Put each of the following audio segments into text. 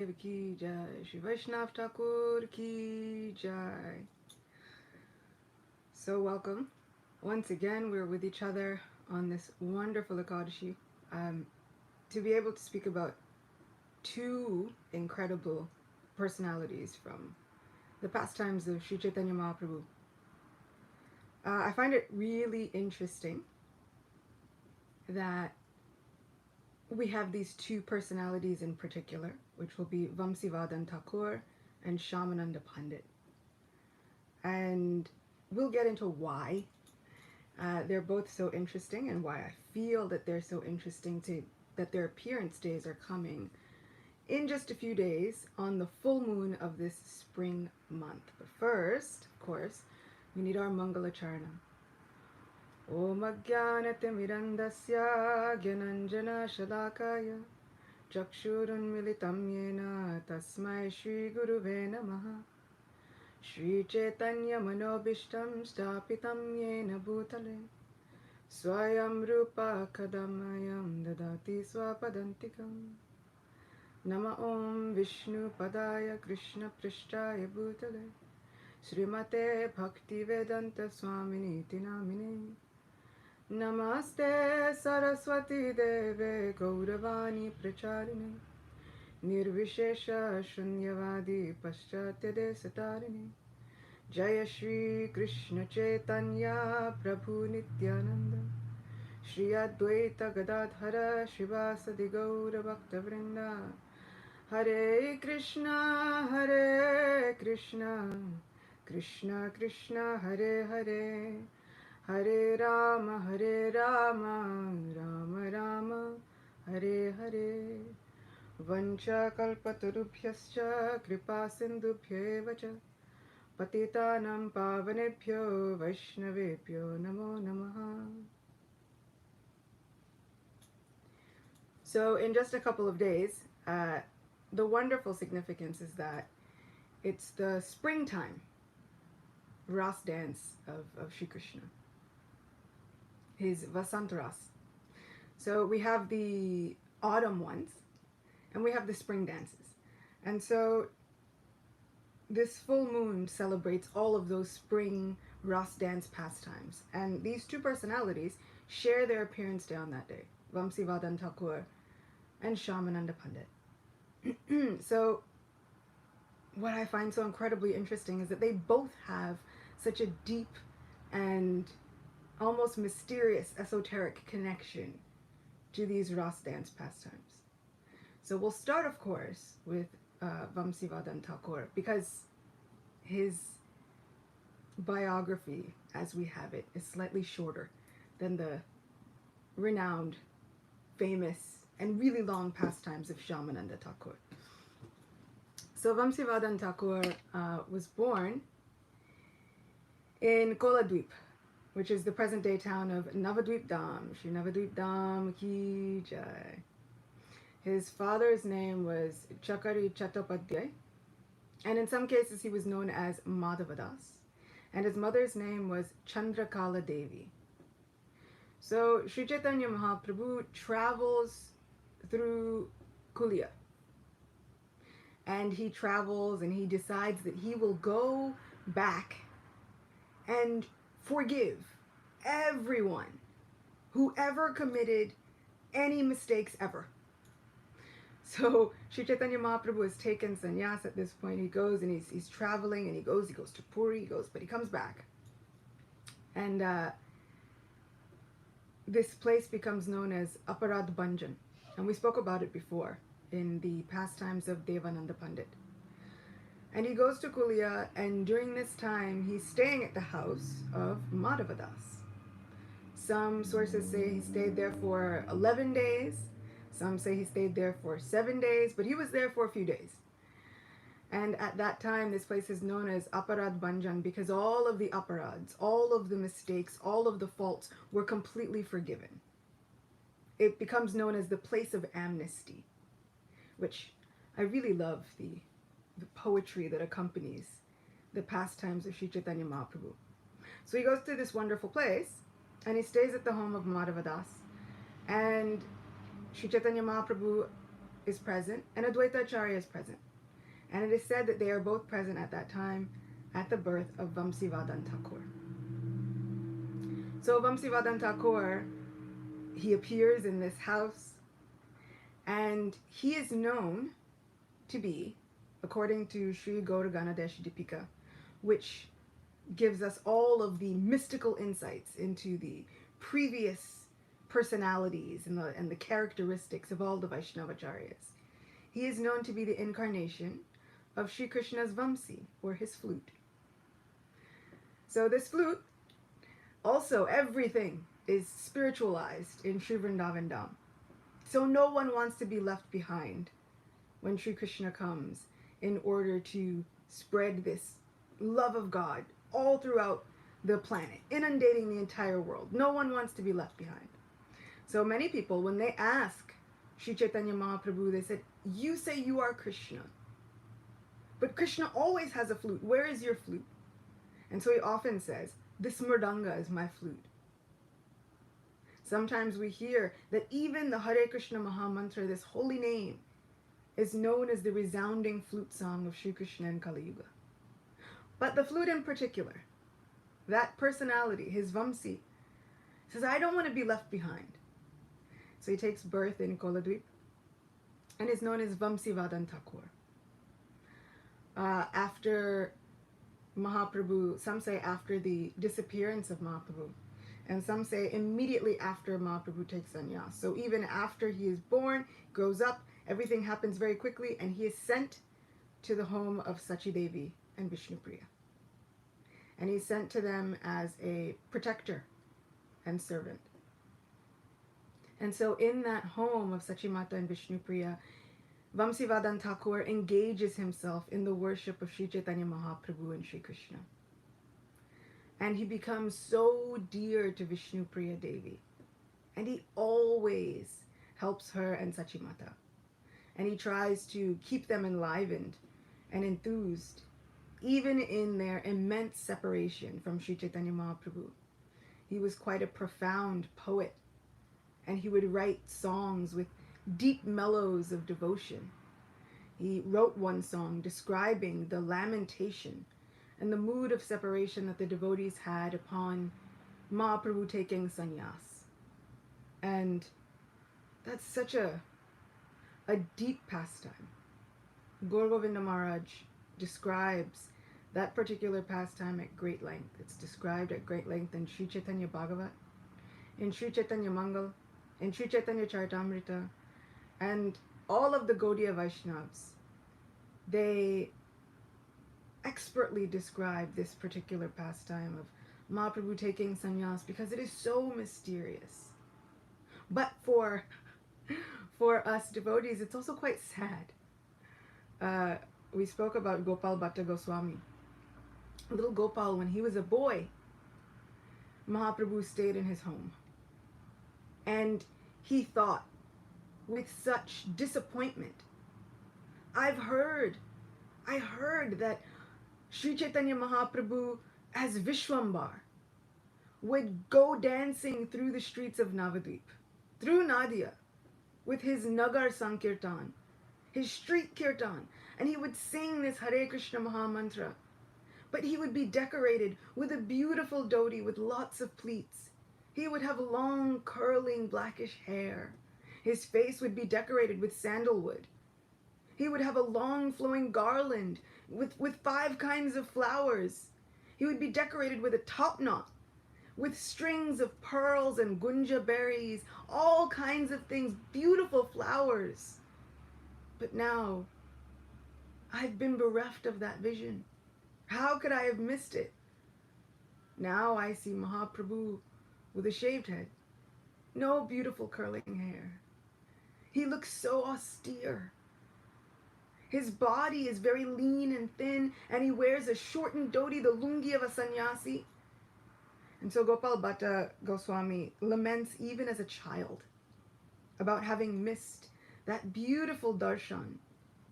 Ki Jai, Shri Vaishnava Thakur Ki Jai. So welcome. Once again, we're with each other on this wonderful Ekadashi to be able to speak about two incredible personalities from the pastimes of Sri Chaitanya Mahaprabhu. I find it really interesting that we have these two personalities in particular, which will be Vamsivadana Thakura and Shyamananda Pandit. And we'll get into why they're both so interesting and why I feel that they're so interesting that their appearance days are coming in just a few days on the full moon of this spring month. But first, of course, we need our Mangala Charana. Om Ajnanatirmirandasya Gyananjana Shalakaya Chakshurun Militam Yena Tasmai Shri Guruve Namaha Shri Chaitanya Manobishtam Stapitam Yena Bhutale Swayam Rupa Kadamayam Dadati Swapadantikam Nama Om Vishnu Padaya Krishna Prishtaya Bhutale Srimate Bhakti Vedanta Swamini Tinamine Namaste Saraswati Deve Gauravani Pracharine Nirvishesha Shunyavadi Paschatya Desatarine Jaya Shri Krishna Chaitanya Prabhu Nityananda Shri Advaita Gadadhara Shivasadi Gaura Bhakta Vrinda Hare Krishna Krishna Krishna Hare Hare Hare Rama, Rama Rama, Hare Hare. Vancha kalpatarubhyascha kripa sindhubhya cha patitanam pavanebhyo vaishnavebhyo namo namaha. So in just a couple of days, the wonderful significance is that it's the springtime Ras dance of Shri Krishna. His Vasant Ras. So we have the autumn ones and we have the spring dances. And so this full moon celebrates all of those spring Ras dance pastimes. And these two personalities share their appearance day on that day. Vamsivadana Thakura and Shyamananda Pandit. So what I find so incredibly interesting is that they both have such a deep and almost mysterious, esoteric connection to these Ras dance pastimes. So we'll start, of course, with Vamsivadana Thakura, because his biography, as we have it, is slightly shorter than the renowned, famous, and really long pastimes of Shyamananda Thakur. So Vamsivadana Thakur was born in Koladweep, which is the present-day town of Navadweep Dham. Shri Navadweep Dham Ki Jai. His father's name was Chakari Chattopadhyay, and in some cases he was known as Madhavadas, and his mother's name was Chandrakala Devi. So Sri Chaitanya Mahaprabhu travels through Kulia, and he travels and he decides that he will go back and forgive everyone who ever committed any mistakes ever. So Sri Chaitanya Mahaprabhu has taken sannyas at this point. He goes and he's traveling and he goes to Puri, but he comes back. And this place becomes known as Aparad Bhanjan. And we spoke about it before in the pastimes of Devananda Pandit. And he goes to Kulia, and during this time, he's staying at the house of Madhavadas. Some sources say he stayed there for 11 days. Some say he stayed there for 7 days, but he was there for a few days. And at that time, this place is known as Aparad Bhanjan because all of the aparads, all of the mistakes, all of the faults were completely forgiven. It becomes known as the place of amnesty, which I really love the poetry that accompanies the pastimes of Sri Chaitanya Mahaprabhu. So he goes to this wonderful place and he stays at the home of Madhavadas, and Sri Chaitanya Mahaprabhu is present and Advaita Acharya is present. And it is said that they are both present at that time at the birth of Vamsivadana Thakur. So Vamsivadana Thakur, he appears in this house, and he is known to be, according to Sri Gauraganadesh Dipika, which gives us all of the mystical insights into the previous personalities and the characteristics of all the Vaishnavacharyas. He is known to be the incarnation of Sri Krishna's Vamsi, or his flute. So this flute, also everything is spiritualized in Sri Vrindavan Dham. So no one wants to be left behind when Sri Krishna comes, in order to spread this love of God all throughout the planet, inundating the entire world. No one wants to be left behind. So many people, when they ask Sri Chaitanya Mahaprabhu, they said, you say you are Krishna, but Krishna always has a flute. Where is your flute? And so he often says, this mridanga is my flute. Sometimes we hear that even the Hare Krishna Mahamantra, this holy name, is known as the resounding flute song of Sri Krishna in Kali Yuga. But the flute in particular, that personality, his Vamsi, says, I don't want to be left behind. So he takes birth in Koladvip and is known as Vamsivadana Thakur. After Mahaprabhu, some say after the disappearance of Mahaprabhu, and some say immediately after Mahaprabhu takes sannyas. So even after he is born, grows up, everything happens very quickly, and he is sent to the home of Sachi Devi and Vishnupriya. And he's sent to them as a protector and servant. And so in that home of Sachimata and Vishnupriya, Vamsivadana Thakur engages himself in the worship of Sri Chaitanya Mahaprabhu and Sri Krishna. And he becomes so dear to Vishnupriya Devi. And he always helps her and Sachimata. And he tries to keep them enlivened and enthused, even in their immense separation from Sri Chaitanya Mahaprabhu. He was quite a profound poet, and he would write songs with deep mellows of devotion. He wrote one song describing the lamentation and the mood of separation that the devotees had upon Mahaprabhu taking sannyas. And that's such a deep pastime. Gaur Govinda Maharaj describes that particular pastime at great length. It's described at great length in Sri Chaitanya Bhagavat, in Sri Chaitanya Mangal, in Sri Chaitanya Charitamrita, and all of the Gaudiya Vaishnavas. They expertly describe this particular pastime of Mahaprabhu taking sannyas because it is so mysterious. But for us devotees, it's also quite sad. We spoke about Gopal Bhatta Goswami. Little Gopal, when he was a boy, Mahaprabhu stayed in his home. And he thought with such disappointment, I heard that Sri Chaitanya Mahaprabhu as Vishwambar would go dancing through the streets of Navadvip, through Nadia, with his Nagar Sankirtan, his street kirtan, and he would sing this Hare Krishna Mahamantra. But he would be decorated with a beautiful dhoti with lots of pleats. He would have long, curling, blackish hair. His face would be decorated with sandalwood. He would have a long, flowing garland with 5 kinds of flowers. He would be decorated with a top knot, with strings of pearls and gunja berries, all kinds of things, beautiful flowers. But now, I've been bereft of that vision. How could I have missed it? Now I see Mahaprabhu with a shaved head, no beautiful curling hair. He looks so austere. His body is very lean and thin, and he wears a shortened dhoti, the lungi of a sannyasi. And so Gopal Bhatta Goswami laments even as a child about having missed that beautiful darshan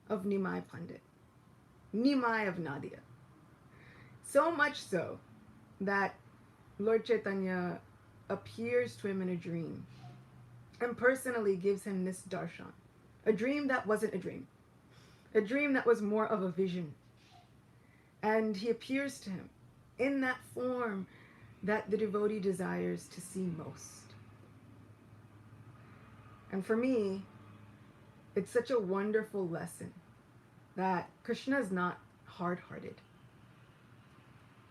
of Nimai Pandit, Nimai of Nadia. So much so that Lord Chaitanya appears to him in a dream and personally gives him this darshan. A dream that wasn't a dream. A dream that was more of a vision. And he appears to him in that form that the devotee desires to see most. And for me, it's such a wonderful lesson that Krishna is not hard-hearted.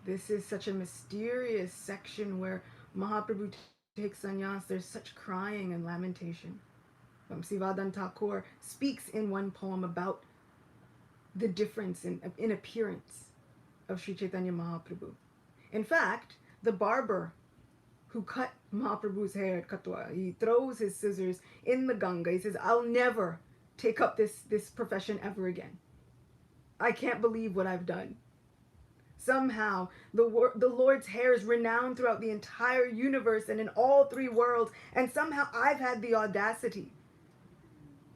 This is such a mysterious section where Mahaprabhu takes sannyas. There's such crying and lamentation. Vamsivadana Thakura speaks in one poem about the difference in appearance of Sri Chaitanya Mahaprabhu. In fact, the barber who cut Mahaprabhu's hair at Katwa, he throws his scissors in the Ganga. He says, I'll never take up this profession ever again. I can't believe what I've done. Somehow, the Lord's hair is renowned throughout the entire universe and in all three worlds, and somehow I've had the audacity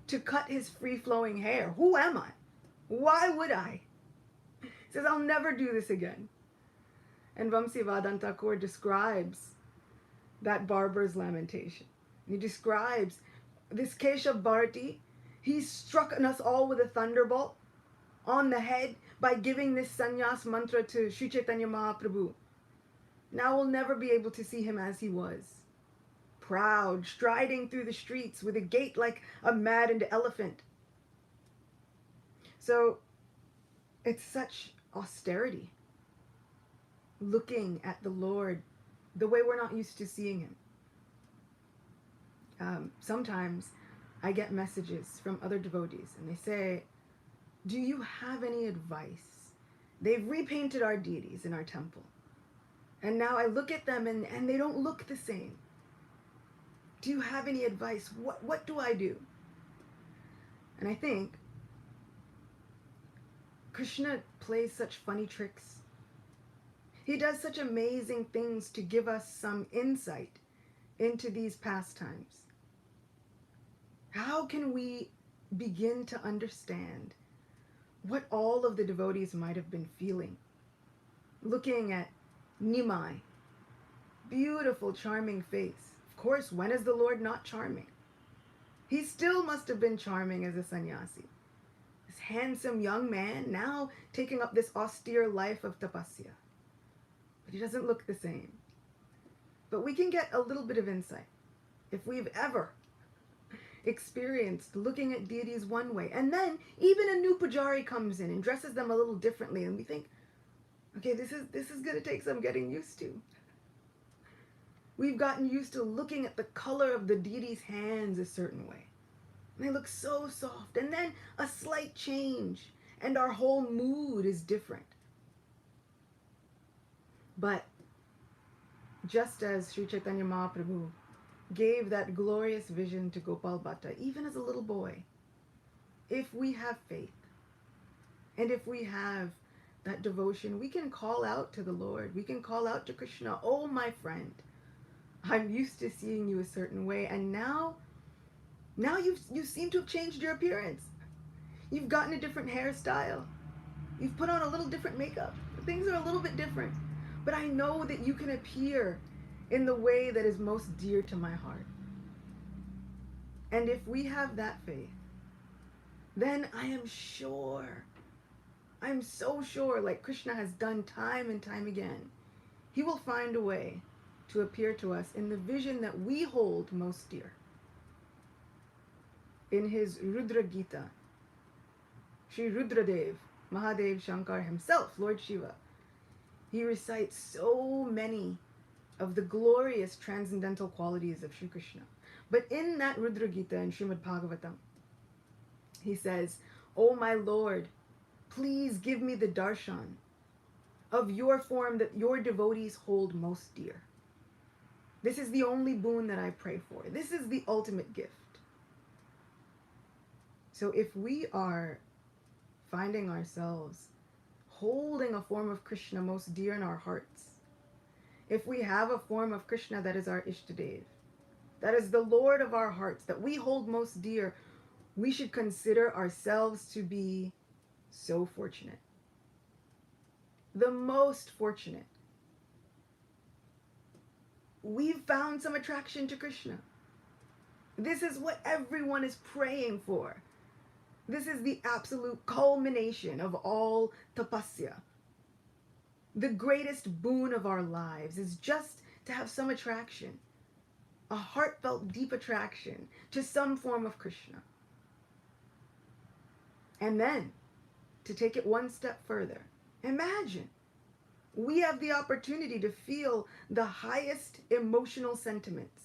to cut his free-flowing hair. Who am I? Why would I? He says, I'll never do this again. And Vamsivadana Thakura describes that barber's lamentation. He describes this Keshav Bharati. He struck us all with a thunderbolt on the head by giving this sannyas mantra to Sri Chaitanya Mahaprabhu. Now we'll never be able to see him as he was. Proud, striding through the streets with a gait like a maddened elephant. So it's such austerity, looking at the Lord the way we're not used to seeing him. Sometimes I get messages from other devotees and they say, do you have any advice? They've repainted our deities in our temple. And now I look at them and they don't look the same. Do you have any advice? What do I do? And I think Krishna plays such funny tricks. He does such amazing things to give us some insight into these pastimes. How can we begin to understand what all of the devotees might have been feeling? Looking at Nimai, beautiful, charming face. Of course, when is the Lord not charming? He still must have been charming as a sannyasi. This handsome young man now taking up this austere life of tapasya. But he doesn't look the same. But we can get a little bit of insight if we've ever experienced looking at deities one way. And then even a new pujari comes in and dresses them a little differently. And we think, okay, this is going to take some getting used to. We've gotten used to looking at the color of the deity's hands a certain way. And they look so soft. And then a slight change and our whole mood is different. But just as Sri Chaitanya Mahaprabhu gave that glorious vision to Gopal Bhatta, even as a little boy, if we have faith and if we have that devotion, we can call out to the Lord. We can call out to Krishna, oh my friend, I'm used to seeing you a certain way, and now you seem to have changed your appearance. You've gotten a different hairstyle. You've put on a little different makeup. Things are a little bit different. But I know that you can appear in the way that is most dear to my heart. And if we have that faith, then I am sure, I'm so sure, like Krishna has done time and time again, he will find a way to appear to us in the vision that we hold most dear. In his Rudra Gita, Sri Rudradev, Mahadev Shankar himself, Lord Shiva, he recites so many of the glorious transcendental qualities of Sri Krishna. But in that Rudra Gita in Srimad Bhagavatam, he says, oh my Lord, please give me the darshan of your form that your devotees hold most dear. This is the only boon that I pray for. This is the ultimate gift. So if we are finding ourselves holding a form of Krishna most dear in our hearts, if we have a form of Krishna that is our Ishtadev, that is the Lord of our hearts, that we hold most dear, we should consider ourselves to be so fortunate. The most fortunate. We've found some attraction to Krishna. This is what everyone is praying for. This is the absolute culmination of all tapasya. The greatest boon of our lives is just to have some attraction, a heartfelt, deep attraction to some form of Krishna. And then, to take it one step further, imagine we have the opportunity to feel the highest emotional sentiments.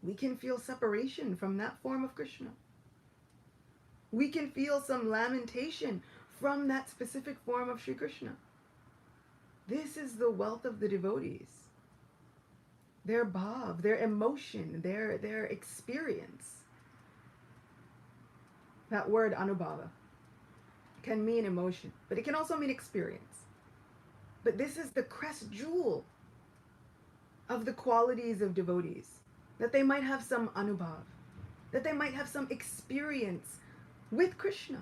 We can feel separation from that form of Krishna. We can feel some lamentation from that specific form of Sri Krishna. This is the wealth of the devotees. Their bhav, their emotion, their experience. That word anubhava can mean emotion, but it can also mean experience. But this is the crest jewel of the qualities of devotees, that they might have some anubhav, that they might have some experience with Krishna.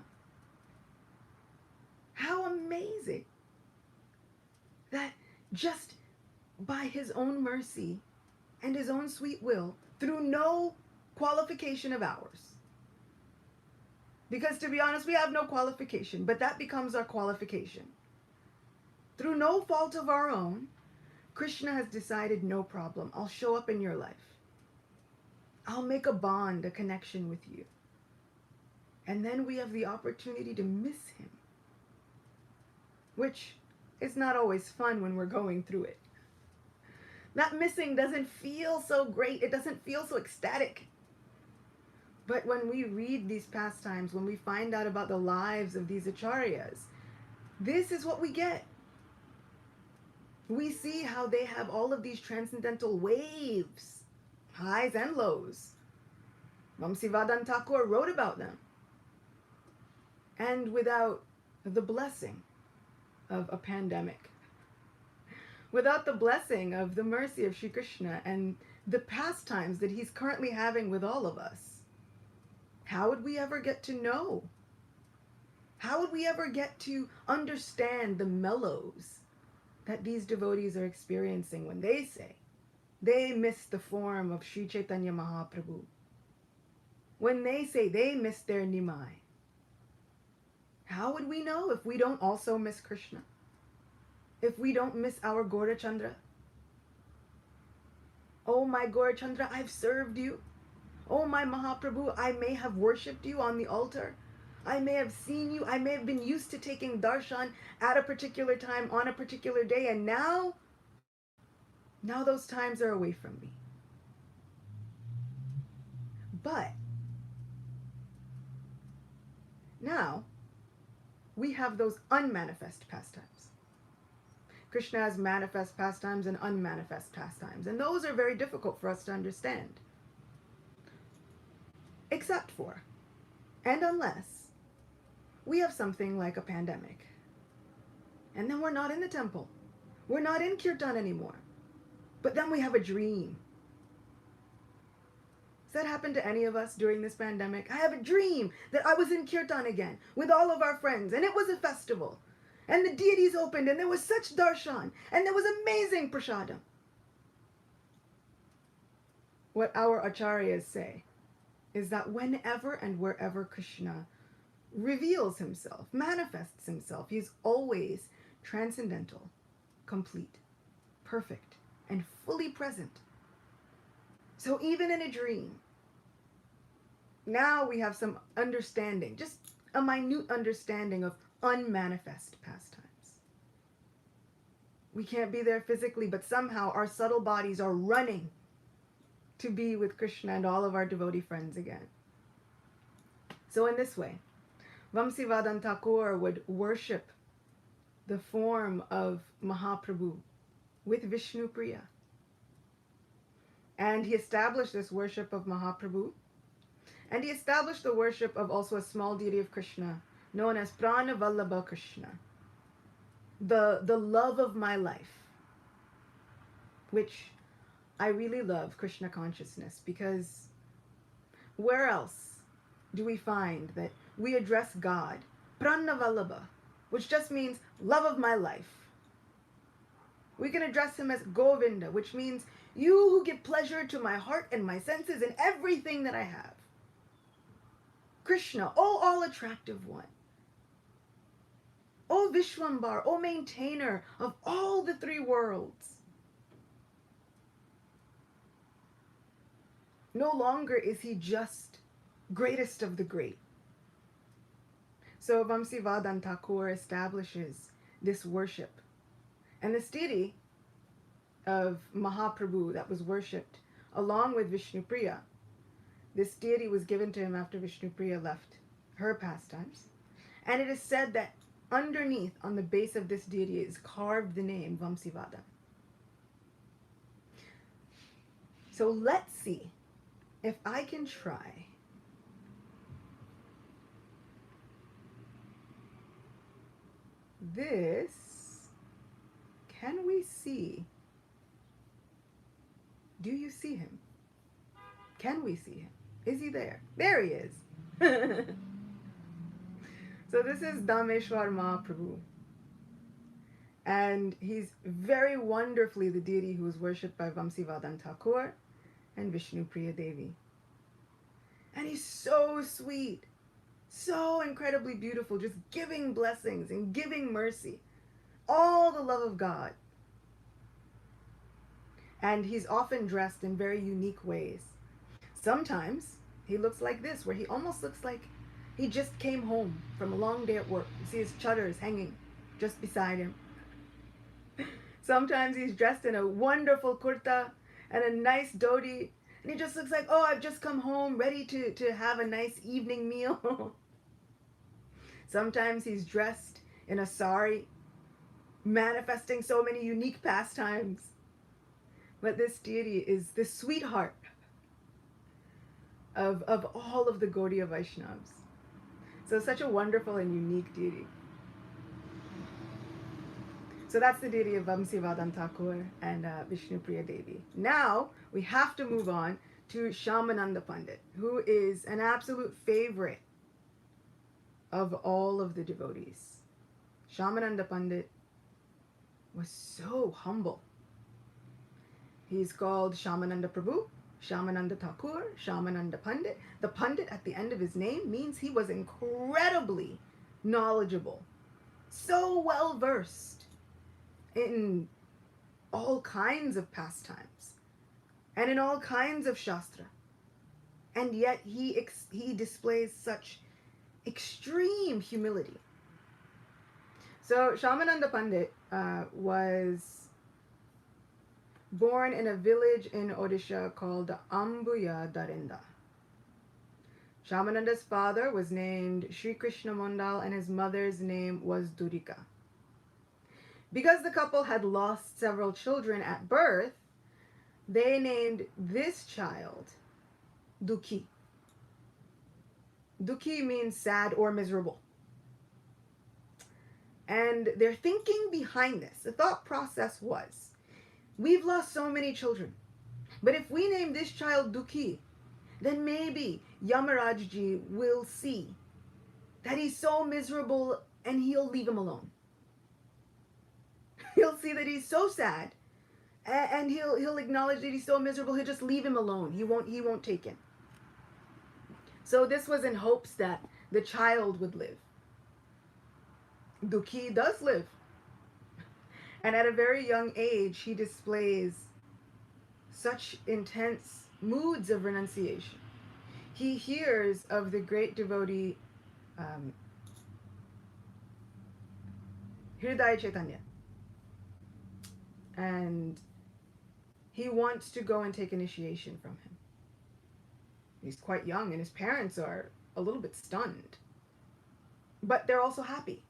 How amazing that just by his own mercy and his own sweet will, through no qualification of ours. Because to be honest, we have no qualification, but that becomes our qualification. Through no fault of our own, Krishna has decided, no problem, I'll show up in your life. I'll make a bond, a connection with you. And then we have the opportunity to miss him, which is not always fun when we're going through it. That missing doesn't feel so great. It doesn't feel so ecstatic. But when we read these pastimes, when we find out about the lives of these acharyas, this is what we get. We see how they have all of these transcendental waves, highs and lows. Vamsivadana Thakura wrote about them. And without the blessing of a pandemic, without the blessing of the mercy of Sri Krishna and the pastimes that he's currently having with all of us, how would we ever get to know? How would we ever get to understand the mellows that these devotees are experiencing when they say they miss the form of Sri Chaitanya Mahaprabhu? When they say they miss their Nimai? How would we know if we don't also miss Krishna? If we don't miss our Gaurachandra? Oh my Gaurachandra, I've served you. Oh my Mahaprabhu, I may have worshipped you on the altar. I may have seen you. I may have been used to taking darshan at a particular time on a particular day. And now those times are away from me. But now we have those unmanifest pastimes. Krishna has manifest pastimes and unmanifest pastimes. And those are very difficult for us to understand. Except for, and unless, we have something like a pandemic. And then we're not in the temple. We're not in kirtan anymore. But then we have a dream. Has that happened to any of us during this pandemic? I have a dream that I was in kirtan again with all of our friends, and it was a festival. And the deities opened, and there was such darshan, and there was amazing prasadam. What our acharyas say is that whenever and wherever Krishna reveals himself, manifests himself, he's always transcendental, complete, perfect, and fully present. So even in a dream, now we have some understanding, just a minute understanding of unmanifest pastimes. We can't be there physically, but somehow our subtle bodies are running to be with Krishna and all of our devotee friends again. So in this way, Vamsivadana Thakura would worship the form of Mahaprabhu with Vishnu Priya. And he established this worship of Mahaprabhu. And he established the worship of also a small deity of Krishna, known as Prana Vallabha Krishna, the love of my life, which I really love Krishna consciousness, because where else do we find that we address God, Prana Vallabha, which just means love of my life. We can address him as Govinda, which means You who give pleasure to my heart and my senses and everything that I have. Krishna, O all attractive one. O Vishwambar, O maintainer of all the three worlds. No longer is he just greatest of the great. So Vamsivadana Thakura establishes this worship. And this deity of Mahaprabhu that was worshipped along with Vishnupriya, this deity was given to him after Vishnupriya left her pastimes. And it is said that underneath, on the base of this deity, is carved the name Vamsivadana. So let's see if I can try this. Can we see? Do you see him? Can we see him? Is he there? There he is. So this is Dameshwar Mahaprabhu. And he's very wonderfully the deity who is worshipped by Vamsivadana Thakur and Vishnupriya Devi. And he's so sweet, so incredibly beautiful, just giving blessings and giving mercy, all the love of God. And he's often dressed in very unique ways. Sometimes he looks like this, where he almost looks like he just came home from a long day at work. You see his chutters hanging just beside him. Sometimes he's dressed in a wonderful kurta and a nice dhoti, and he just looks like, oh, I've just come home ready to have a nice evening meal. Sometimes he's dressed in a sari, manifesting so many unique pastimes. But this deity is the sweetheart of all of the Gaudiya Vaishnavas. So such a wonderful and unique deity. So that's the deity of Vamsivadana Thakur and Vishnupriya Devi. Now we have to move on to Shyamananda Pandit, who is an absolute favorite of all of the devotees. Shyamananda Pandit was so humble. He's called Shyamananda Prabhu, Shyamananda Thakur, Shyamananda Pandit. The Pandit at the end of his name means he was incredibly knowledgeable, so well versed in all kinds of pastimes and in all kinds of shastra. And yet he displays such extreme humility. So Shyamananda Pandit was born in a village in Odisha called Ambuya Darinda. Shyamananda's father was named Sri Krishna Mondal and his mother's name was Durika. Because the couple had lost several children at birth, they named this child Dukhi. Dukhi means sad or miserable. And their thinking behind this, the thought process was, we've lost so many children, but if we name this child Dukhi, then maybe Yamarajji will see that he's so miserable and he'll leave him alone. He'll see that he's so sad and he'll acknowledge that he's so miserable, he'll just leave him alone. He won't take him. So this was in hopes that the child would live. Dukhi does live. And at a very young age, he displays such intense moods of renunciation. He hears of the great devotee Hridaya Chaitanya. And he wants to go and take initiation from him. He's quite young and his parents are a little bit stunned. But they're also happy.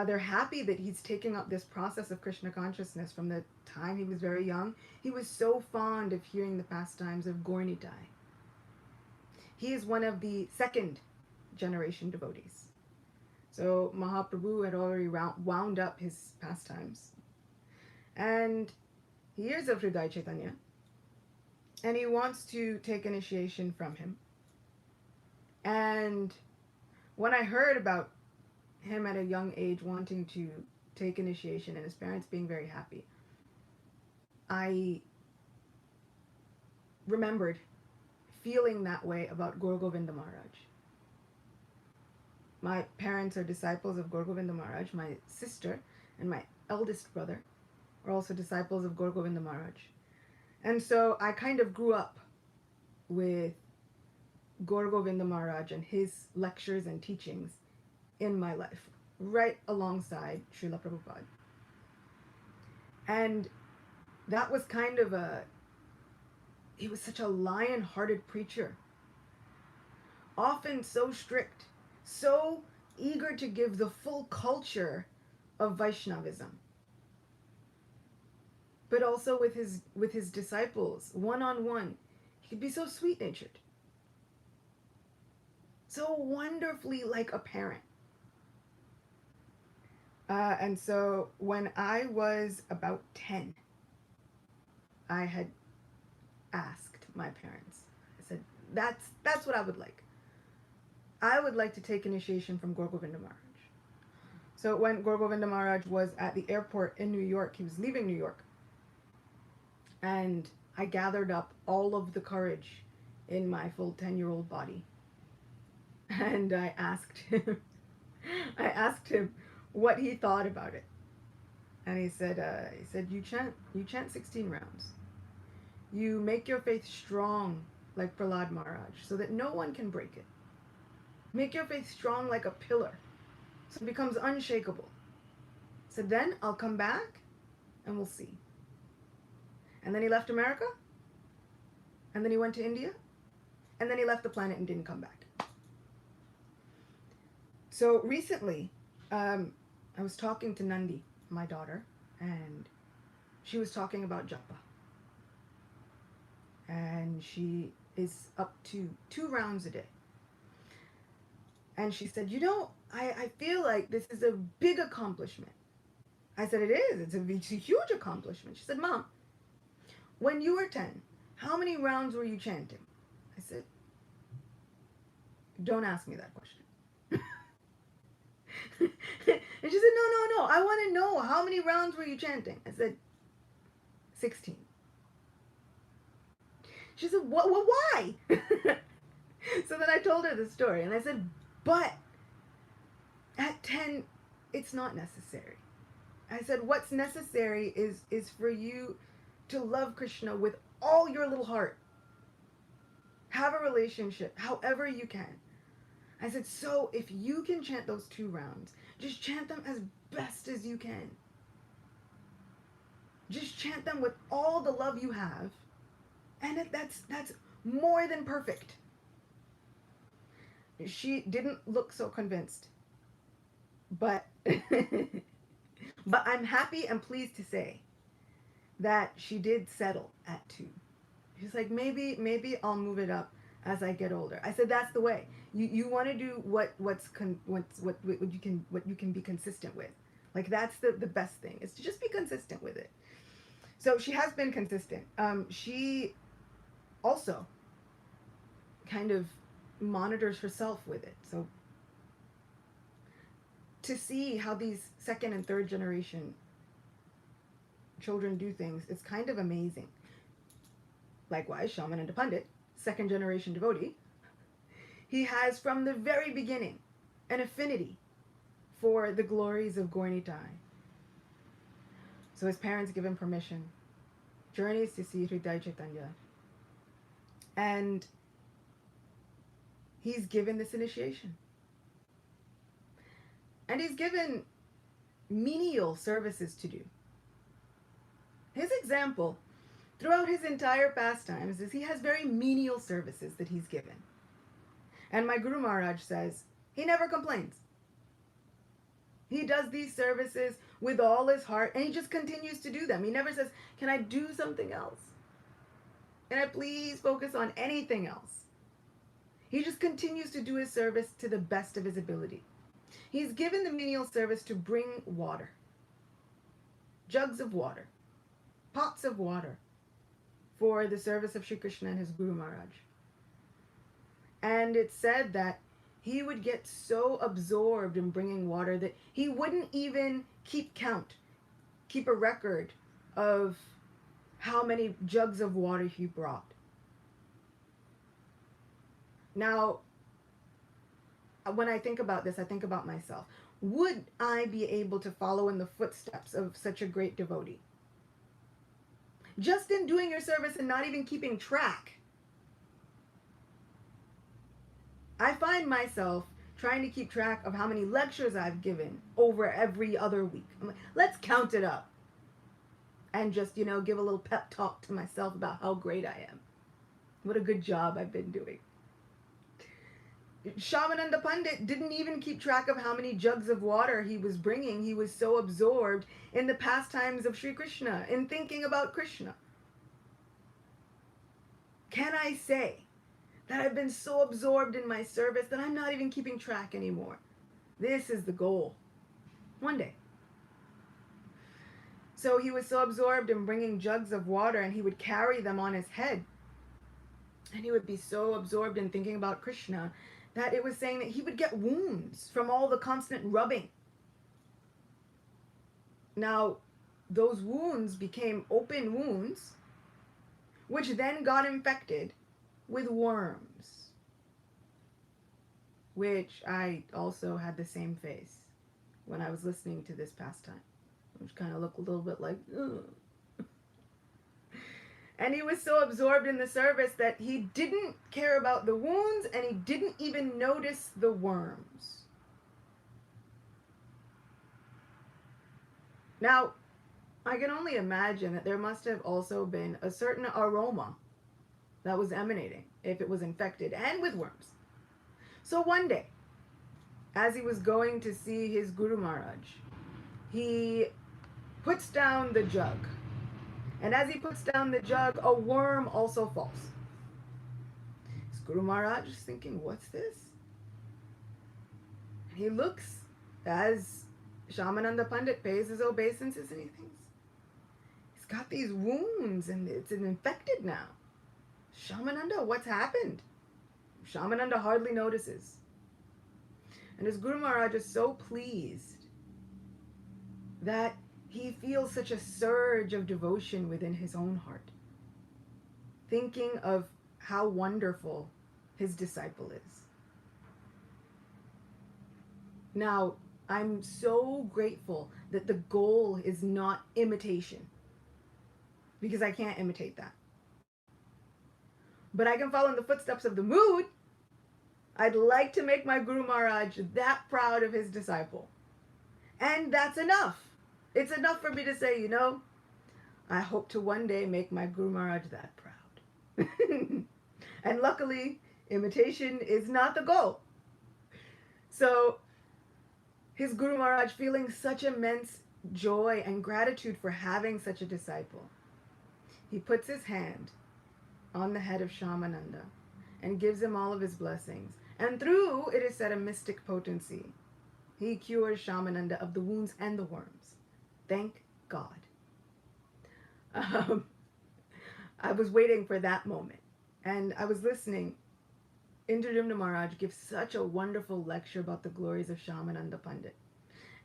They're happy that he's taking up this process of Krishna consciousness from the time he was very young. He was so fond of hearing the pastimes of Gaur-Nitai. He is one of the second generation devotees. So Mahaprabhu had already wound up his pastimes. And he hears of Hridaya Chaitanya. And he wants to take initiation from him. And when I heard about him at a young age wanting to take initiation and his parents being very happy, I remembered feeling that way about Guru Govinda Maharaj. My parents are disciples of Guru Govinda Maharaj. My sister and my eldest brother are also disciples of Guru Govinda Maharaj. And so I kind of grew up with Guru Govinda Maharaj and his lectures and teachings in my life, right alongside Srila Prabhupada. And that was kind of he was such a lion-hearted preacher. Often so strict, so eager to give the full culture of Vaishnavism. But also with his disciples, one-on-one, he could be so sweet-natured. So wonderfully like a parent. And so when I was about 10, I had asked my parents. I said, that's what I would like. I would like to take initiation from Guru Govinda Maharaj. So when Guru Govinda Maharaj was at the airport in New York, he was leaving New York. And I gathered up all of the courage in my full 10-year-old body. And I asked him what he thought about it. And he said, you chant 16 rounds. You make your faith strong like Prahlad Maharaj so that no one can break it. Make your faith strong like a pillar so it becomes unshakable. So then I'll come back and we'll see. And then he left America. And then he went to India. And then he left the planet and didn't come back. So recently, I was talking to Nandi, my daughter, and she was talking about japa. And she is up to 2 rounds a day. And she said, I feel like this is a big accomplishment. I said, it is. It's a huge accomplishment. She said, Mom, when you were 10, how many rounds were you chanting? I said, don't ask me that question. And she said, no, I want to know, how many rounds were you chanting? I said, 16. She said, why? So then I told her the story, and I said, but at 10, it's not necessary. I said, what's necessary is for you to love Krishna with all your little heart. Have a relationship, however you can. I said, so if you can chant those 2 rounds, just chant them as best as you can. Just chant them with all the love you have, and that's more than perfect. She didn't look so convinced, but but I'm happy and pleased to say that she did settle at 2. She's like, maybe I'll move it up as I get older. I said, that's the way. You want to do what you can be consistent with. Like, that's the best thing, is to just be consistent with it. So she has been consistent. She also kind of monitors herself with it. So to see how these 2nd and 3rd generation children do things, it's kind of amazing. Likewise, Shyamananda Pandit, 2nd generation devotee, he has from the very beginning an affinity for the glories of Gaur Nitai. So his parents give him permission, journeys to see Hridaya Chaitanya, and he's given this initiation. And he's given menial services to do. His example throughout his entire pastimes is he has very menial services that he's given. And my Guru Maharaj says he never complains. He does these services with all his heart, and he just continues to do them. He never says, can I do something else? Can I please focus on anything else? He just continues to do his service to the best of his ability. He's given the menial service to bring water, jugs of water, pots of water, for the service of Sri Krishna and his Guru Maharaj. And it's said that he would get so absorbed in bringing water that he wouldn't even keep a record of how many jugs of water he brought. Now, when I think about this, I think about myself. Would I be able to follow in the footsteps of such a great devotee? Just in doing your service and not even keeping track. I find myself trying to keep track of how many lectures I've given over every other week. I'm like, let's count it up. And just, give a little pep talk to myself about how great I am. What a good job I've been doing. Shyamananda Pandit didn't even keep track of how many jugs of water he was bringing. He was so absorbed in the pastimes of Sri Krishna, in thinking about Krishna. Can I say that I've been so absorbed in my service that I'm not even keeping track anymore? This is the goal. One day. So he was so absorbed in bringing jugs of water, and he would carry them on his head. And he would be so absorbed in thinking about Krishna that it was saying that he would get wounds from all the constant rubbing. Now, those wounds became open wounds, which then got infected with worms, which I also had the same face when I was listening to this pastime, which kind of looked a little bit like, ugh. And he was so absorbed in the service that he didn't care about the wounds, and he didn't even notice the worms. Now, I can only imagine that there must have also been a certain aroma that was emanating if it was infected and with worms. So one day, as he was going to see his Guru Maharaj, he puts down the jug. And as he puts down the jug, a worm also falls. His Guru Maharaj is thinking, what's this? And he looks as Shyamananda Pandit pays his obeisances, and he thinks, he's got these wounds and it's infected now. Shyamananda, what's happened? Shyamananda hardly notices. And his Guru Maharaj is so pleased that he feels such a surge of devotion within his own heart, thinking of how wonderful his disciple is. Now, I'm so grateful that the goal is not imitation, because I can't imitate that. But I can follow in the footsteps of the mood. I'd like to make my Guru Maharaj that proud of his disciple. And that's enough. It's enough for me to say, I hope to one day make my Guru Maharaj that proud. And luckily, imitation is not the goal. So, his Guru Maharaj, feeling such immense joy and gratitude for having such a disciple, he puts his hand on the head of Shyamananda and gives him all of his blessings. And through, it is said, a mystic potency, he cures Shyamananda of the wounds and the worms. Thank God. I was waiting for that moment, and I was listening. Indradyumna Maharaj gives such a wonderful lecture about the glories of Shyamananda Pandit,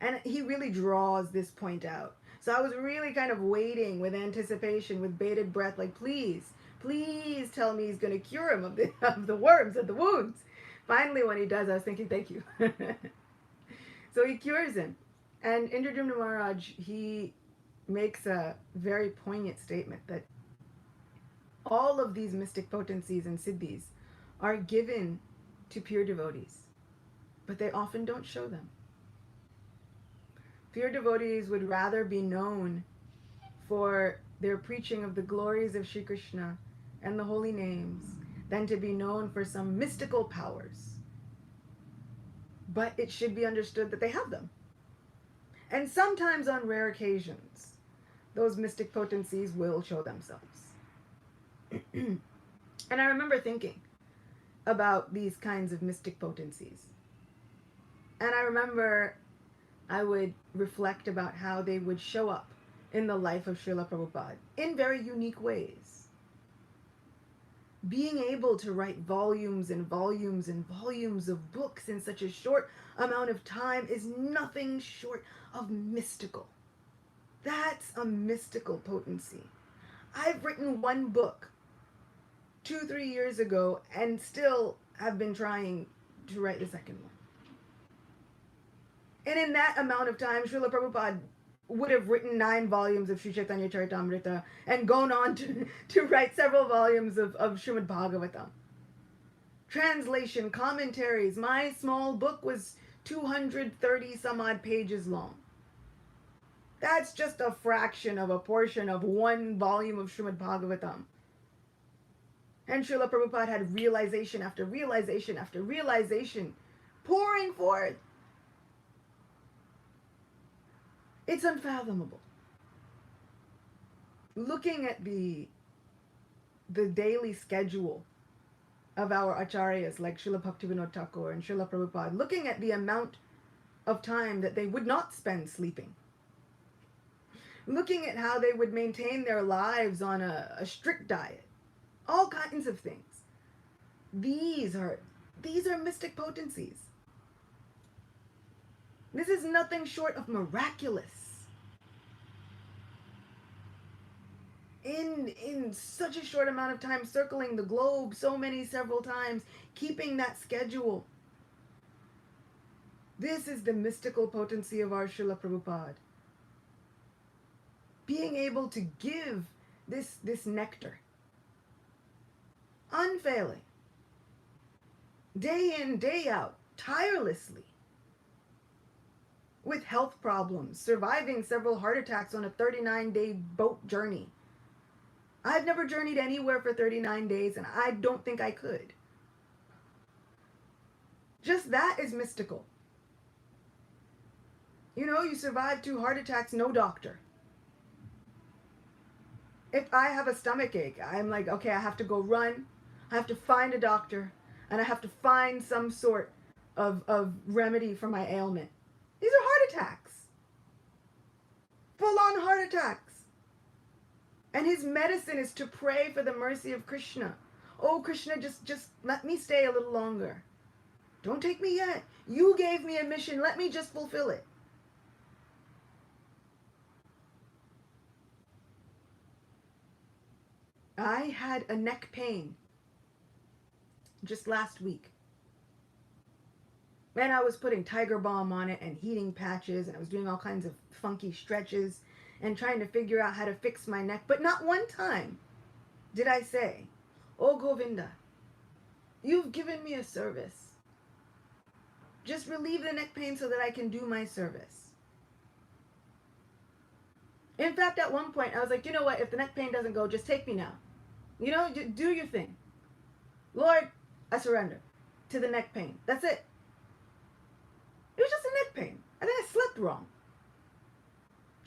and he really draws this point out. So I was really kind of waiting with anticipation, with bated breath, like, please tell me he's going to cure him of the worms and the wounds. Finally, when he does, I was thinking, thank you. So he cures him. And Indradyumna Maharaj, he makes a very poignant statement that all of these mystic potencies and siddhis are given to pure devotees, but they often don't show them. Pure devotees would rather be known for their preaching of the glories of Sri Krishna and the holy names than to be known for some mystical powers. But it should be understood that they have them. And sometimes, on rare occasions, those mystic potencies will show themselves. And I remember thinking about these kinds of mystic potencies. And I remember I would reflect about how they would show up in the life of Srila Prabhupada in very unique ways. Being able to write volumes and volumes and volumes of books in such a short amount of time is nothing short of mystical. That's a mystical potency. I've written one book 2-3 years ago and still have been trying to write the second one. And in that amount of time, Srila Prabhupada would have written 9 volumes of Sri Chaitanya Charitamrita and gone on to write several volumes of Srimad Bhagavatam. Translation, commentaries. My small book was 230 some odd pages long. That's just a fraction of a portion of 1 volume of Srimad Bhagavatam. And Srila Prabhupada had realization after realization after realization pouring forth. It's unfathomable. Looking at the daily schedule of our acharyas like Srila Bhaktivinoda Thakur and Srila Prabhupada, looking at the amount of time that they would not spend sleeping, looking at how they would maintain their lives on a strict diet, all kinds of things. These are mystic potencies. This is nothing short of miraculous. In such a short amount of time, circling the globe several times, keeping that schedule. This is the mystical potency of our Srila Prabhupada. Being able to give this nectar, unfailing, day in, day out, tirelessly, with health problems, surviving several heart attacks on a 39-day boat journey. I've never journeyed anywhere for 39 days, and I don't think I could. Just that is mystical. You know, you survive 2 heart attacks, no doctor. If I have a stomach ache, I'm like, okay, I have to go run, I have to find a doctor, and I have to find some sort of remedy for my ailment. These are heart attacks. Full-on heart attacks. And his medicine is to pray for the mercy of Krishna. Oh, Krishna, just let me stay a little longer. Don't take me yet. You gave me a mission. Let me just fulfill it. I had a neck pain just last week. And I was putting Tiger Balm on it and heating patches, and I was doing all kinds of funky stretches and trying to figure out how to fix my neck. But not one time did I say, oh Govinda, you've given me a service. Just relieve the neck pain so that I can do my service. In fact, at one point, I was like, you know what? If the neck pain doesn't go, just take me now. You know, do your thing. Lord, I surrender to the neck pain. That's it. It was just a neck pain. I think I slept wrong.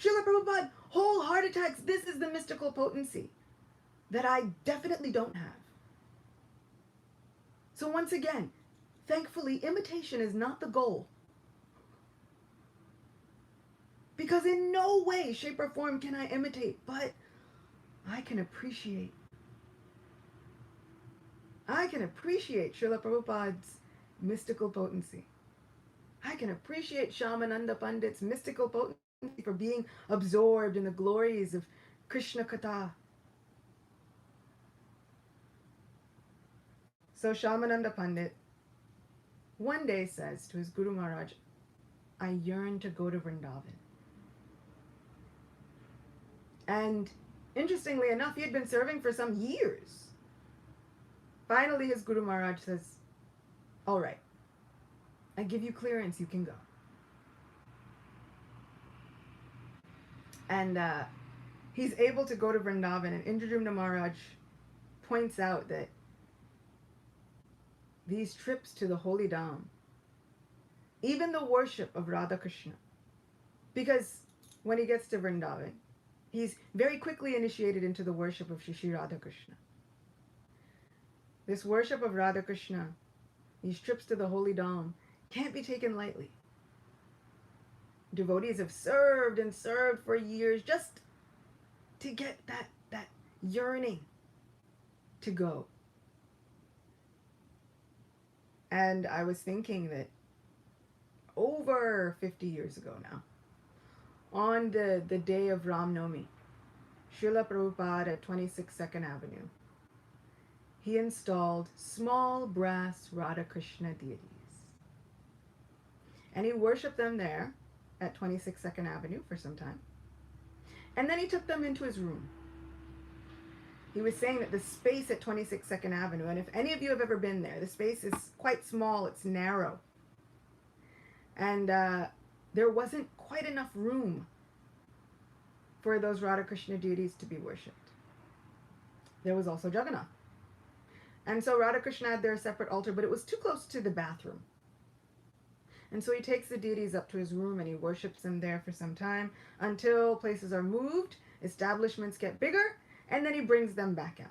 Srila Prabhupada, whole heart attacks. This is the mystical potency that I definitely don't have. So once again, thankfully, imitation is not the goal. Because in no way, shape, or form can I imitate, but I can appreciate. I can appreciate Srila Prabhupada's mystical potency. I can appreciate Shyamananda Pandit's mystical potency for being absorbed in the glories of Krishna Katha. So Shyamananda Pandit one day says to his Guru Maharaj, I yearn to go to Vrindavan. And interestingly enough, he had been serving for some years. Finally, his Guru Maharaj says, all right, I give you clearance, you can go. And he's able to go to Vrindavan, and Indradyumna Maharaj points out that these trips to the holy Dham, even the worship of Radha Krishna, because when he gets to Vrindavan, he's very quickly initiated into the worship of Shri Radha Krishna. This worship of Radha Krishna, these trips to the holy Dham, can't be taken lightly. Devotees have served and served for years just to get that yearning to go. And I was thinking that over 50 years ago now, on the day of Ram Navami, Srila Prabhupada at 26 2nd Avenue, he installed small brass Radha Krishna deities. And he worshipped them there at 26 Second Avenue for some time. And then he took them into his room. He was saying that the space at 26 Second Avenue, and if any of you have ever been there, the space is quite small, it's narrow. And there wasn't quite enough room for those Radha Krishna deities to be worshipped. There was also Jagannath. And so Radha Krishna had their separate altar, but it was too close to the bathroom. And so he takes the deities up to his room and he worships them there for some time until places are moved, establishments get bigger, and then he brings them back out.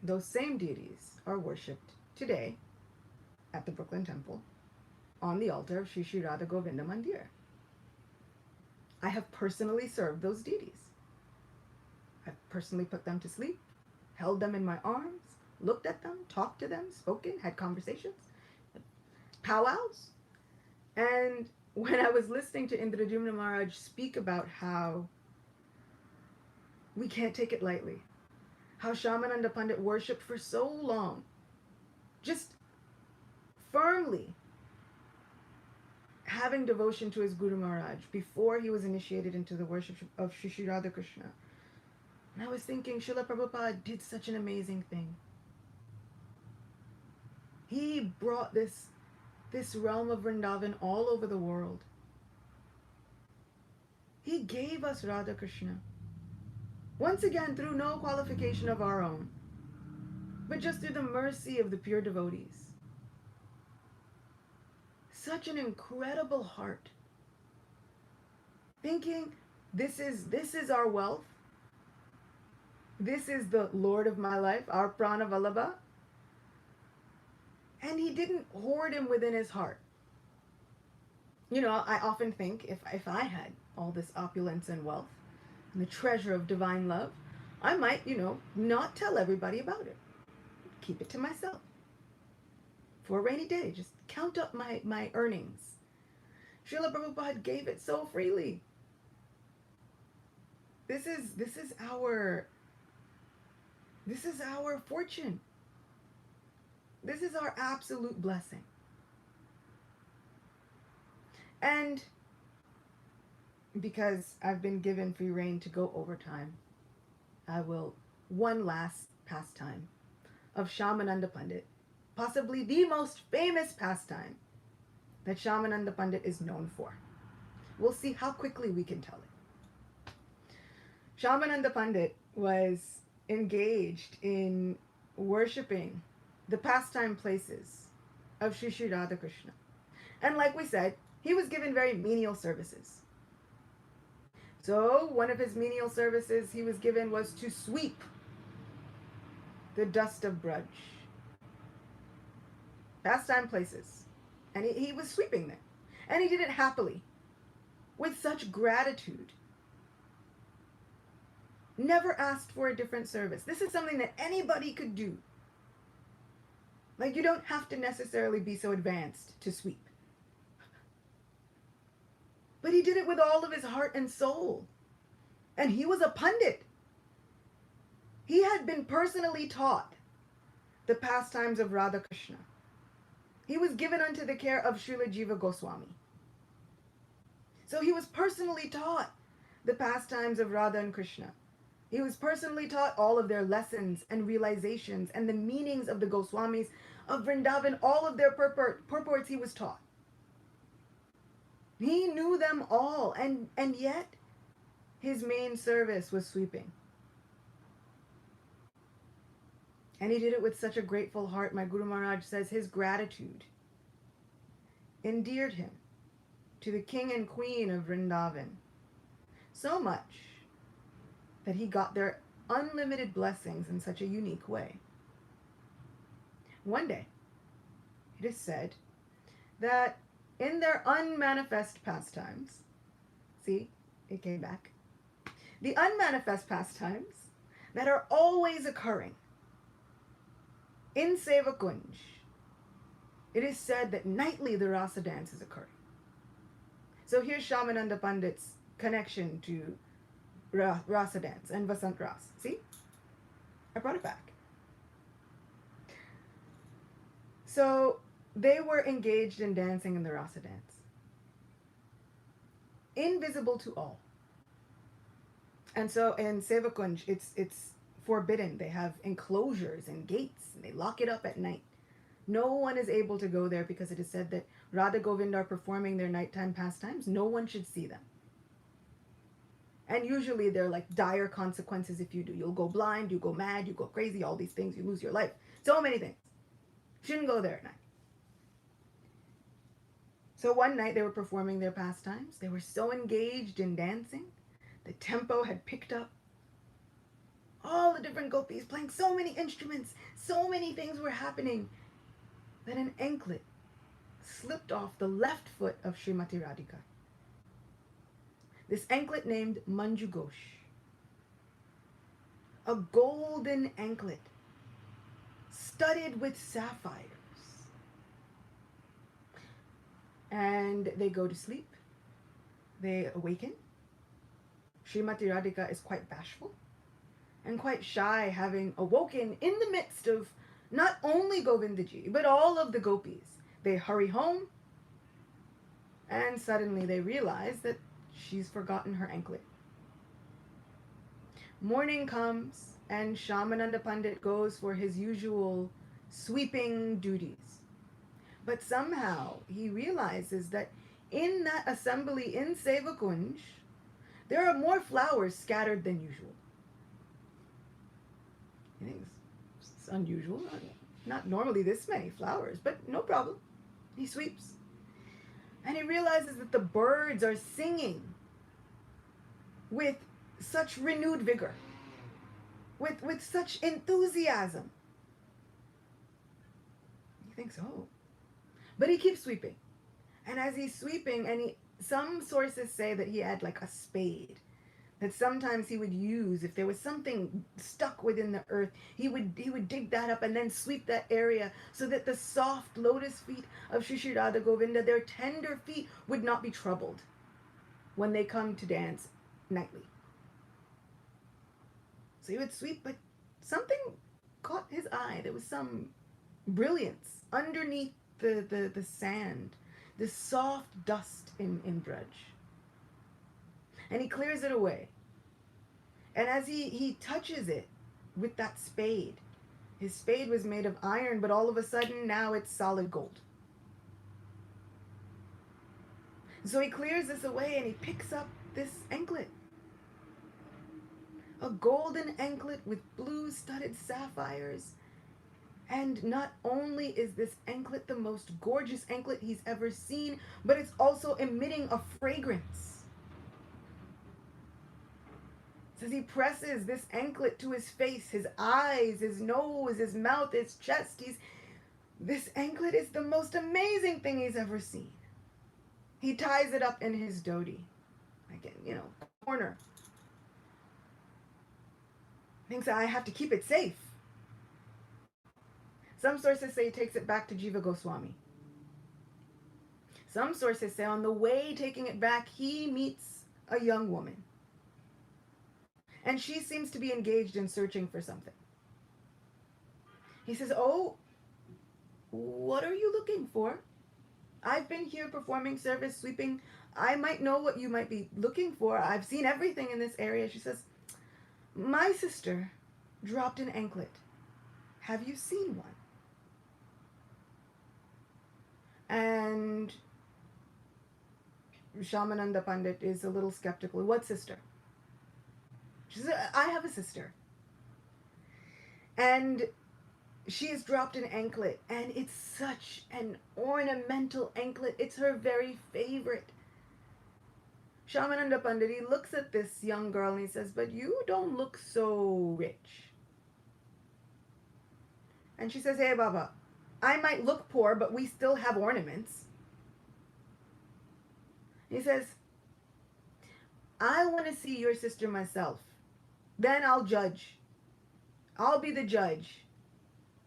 Those same deities are worshipped today at the Brooklyn Temple on the altar of Shri Shri Radha Govinda Mandir. I have personally served those deities. I've personally put them to sleep, held them in my arms, looked at them, talked to them, spoken, had conversations, powwows. And when I was listening to Indradyumna Maharaj speak about how we can't take it lightly, how Shyamananda Pandit worshipped for so long, just firmly having devotion to his Guru Maharaj before he was initiated into the worship of Shri Shri Radha Krishna. And I was thinking, Srila Prabhupada did such an amazing thing. He brought this realm of Vrindavan all over the world. He gave us Radha Krishna. Once again, through no qualification of our own, but just through the mercy of the pure devotees. Such an incredible heart. Thinking, this is our wealth. This is the Lord of my life, our Prana Vallabha. And he didn't hoard him within his heart. You know, I often think if I had all this opulence and wealth and the treasure of divine love, I might, not tell everybody about it. Keep it to myself. For a rainy day, just count up my earnings. Srila Prabhupada gave it so freely. This is our fortune. This is our absolute blessing. And because I've been given free rein to go over time, I will one last pastime of Shyamananda Pandit, possibly the most famous pastime that Shyamananda Pandit is known for. We'll see how quickly we can tell it. Shyamananda Pandit was engaged in worshipping the pastime places of Shri Shri Radha Krishna. And like we said, he was given very menial services. So one of his menial services he was given was to sweep the dust of Braj. Pastime places. And he was sweeping them. And he did it happily, with such gratitude. Never asked for a different service. This is something that anybody could do. Like, you don't have to necessarily be so advanced to sweep. But he did it with all of his heart and soul. And he was a Pandit. He had been personally taught the pastimes of Radha Krishna. He was given unto the care of Srila Jiva Goswami. So he was personally taught the pastimes of Radha and Krishna. He was personally taught all of their lessons and realizations and the meanings of the Goswamis of Vrindavan, all of their purports he was taught. He knew them all, and yet his main service was sweeping. And he did it with such a grateful heart. My Guru Maharaj says his gratitude endeared him to the king and queen of Vrindavan so much that he got their unlimited blessings in such a unique way. One day, it is said that in their unmanifest pastimes, see, it came back, the unmanifest pastimes that are always occurring in Seva Kunj, it is said that nightly the rasa dance is occurring. So here's Shyamananda Pandit's connection to rasa dance and Vasant Ras. See? I brought it back. So they were engaged in dancing in the rasa dance, invisible to all. And so in Sevakunj, it's forbidden. They have enclosures and gates, and they lock it up at night. No one is able to go there because it is said that Radha Govinda are performing their nighttime pastimes. No one should see them. And usually they're like dire consequences if you do. You'll go blind, you go mad, you go crazy, all these things, you lose your life. So many things. Shouldn't go there at night. So one night they were performing their pastimes. They were so engaged in dancing. The tempo had picked up. All the different gopis playing so many instruments. So many things were happening that an anklet slipped off the left foot of Srimati Radhika. This anklet named Manju Ghosh. A golden anklet studded with sapphires. And they go to sleep. They awaken. Srimati Radhika is quite bashful and quite shy, having awoken in the midst of not only Govindaji, but all of the gopis. They hurry home, and suddenly they realize that she's forgotten her anklet. Morning comes, and Shyamananda Pandit goes for his usual sweeping duties. But somehow he realizes that in that assembly in Sevakunj, there are more flowers scattered than usual. He thinks it's unusual, not normally this many flowers, but no problem. He sweeps. And he realizes that the birds are singing with such renewed vigor, with such enthusiasm. He thinks, oh. But he keeps sweeping. And as he's sweeping, and some sources say that he had like a spade that sometimes he would use if there was something stuck within the earth. He would dig that up and then sweep that area so that the soft lotus feet of Shri Shri Radha Govinda, their tender feet, would not be troubled when they come to dance nightly. So he would sweep, but something caught his eye. There was some brilliance underneath the sand, this soft dust in Braj. And he clears it away. And as he touches it with that spade, his spade was made of iron, but all of a sudden now it's solid gold. So he clears this away and he picks up this anklet. A golden anklet with blue studded sapphires. And not only is this anklet the most gorgeous anklet he's ever seen, but it's also emitting a fragrance. As he presses this anklet to his face, his eyes, his nose, his mouth, his chest, this anklet is the most amazing thing he's ever seen. He ties it up in his dhoti, like in, corner. Thinks, I have to keep it safe. Some sources say he takes it back to Jiva Goswami. Some sources say on the way taking it back, he meets a young woman. And she seems to be engaged in searching for something. He says, oh, what are you looking for? I've been here performing service, sweeping. I might know what you might be looking for. I've seen everything in this area. She says, my sister dropped an anklet. Have you seen one? And Shyamananda Pandit is a little skeptical. What sister? She says, I have a sister. And she has dropped an anklet, and it's such an ornamental anklet. It's her very favorite. Shyamananda Pandit, he looks at this young girl and he says, but you don't look so rich. And she says, hey, Baba, I might look poor, but we still have ornaments. He says, I want to see your sister myself. Then I'll judge. I'll be the judge